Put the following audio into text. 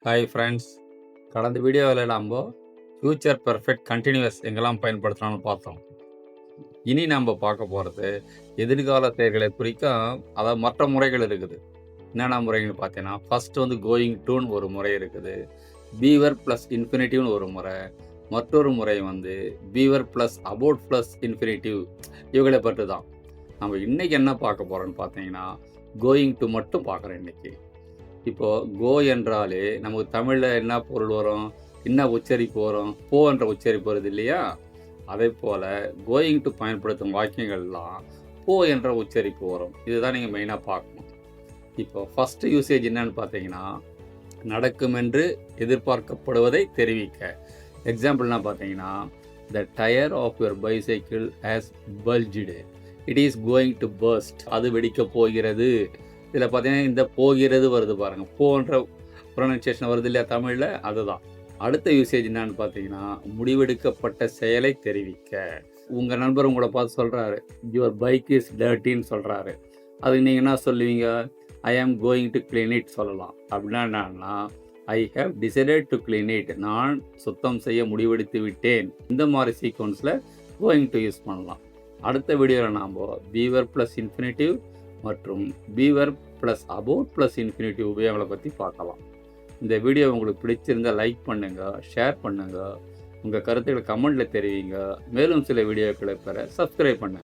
Hi friends. கடந்த வீடியோவில் நம்ம ஃபியூச்சர் பெர்ஃபெக்ட் கண்டினியூஸ் எங்கெல்லாம் பயன்படுத்தலாம்னு பார்த்தோம். இனி நம்ம பார்க்க போகிறது எதிர்கால செயல்களை குறிக்கும் அதாவது மற்ற முறைகள் இருக்குது. என்னென்ன முறைகள்னு பார்த்தீங்கன்னா, ஃபர்ஸ்ட் வந்து கோயிங் டூன்னு ஒரு முறை இருக்குது. பீவர் ப்ளஸ் இன்ஃபினிட்டிவ்னு ஒரு முறை. மற்றொரு முறை வந்து fever plus about plus infinitive. இவங்களை பற்றி தான் நம்ம இன்றைக்கி என்ன பார்க்க போகிறோன்னு பார்த்தீங்கன்னா, கோயிங் டு மட்டும் பார்க்குறேன் இன்றைக்கி. இப்போது கோ என்றாலே நமக்கு தமிழில் என்ன பொருள் வரும், என்ன உச்சரிப்பு வரும், போ என்ற உச்சரிப்பு வருது இல்லையா? அதே போல் கோயிங் டு பயன்படுத்தும் வாக்கியங்கள்லாம் போ என்ற உச்சரிப்பு வரும். இதுதான் நீங்கள் மெயினாக பார்க்கணும். இப்போ ஃபஸ்ட்டு யூசேஜ் என்னன்னு பார்த்தீங்கன்னா, நடக்கும் என்று எதிர்பார்க்கப்படுவதை தெரிவிக்க. எக்ஸாம்பிள்னா பார்த்தீங்கன்னா, the tyre of your bicycle has bulged, it is going to burst. அது வெடிக்கப் போகிறது. இதில் பார்த்தீங்கன்னா இந்த போகிறது வருது பாருங்கள், போன்ற ப்ரொனன்சியேஷன் வருது இல்லையா தமிழில், அதுதான். அடுத்த யூசேஜ் என்னான்னு பார்த்தீங்கன்னா, முடிவெடுக்கப்பட்ட செயலை தெரிவிக்க. உங்கள் நண்பர் உங்களை பார்த்து சொல்கிறாரு, யுவர் பைக் இஸ் டர்ட்டின்னு சொல்கிறாரு. அதுக்கு நீங்கள் என்ன சொல்லுவீங்க? ஐ am going to clean it சொல்லலாம். அப்படின்னா என்னன்னா, I have decided to clean it, நான் சுத்தம் செய்ய முடிவெடுத்து விட்டேன். இந்த மாதிரி சீக்வன்ஸில் கோயிங் டு யூஸ் பண்ணலாம். அடுத்த வீடியோவில் நாம் பீவர் ப்ளஸ் இன்ஃபினிட்டிவ் மற்றும் be verb plus about plus infinitive உபயோகங்களை பற்றி பார்க்கலாம். இந்த வீடியோ உங்களுக்கு பிடிச்சிருந்தால் லைக் பண்ணுங்கள், ஷேர் பண்ணுங்கள், உங்கள் கருத்துக்களை கமெண்ட்டில் தெரிவிங்க. மேலும் சில வீடியோக்களை பெற சப்ஸ்கிரைப் பண்ணுங்கள்.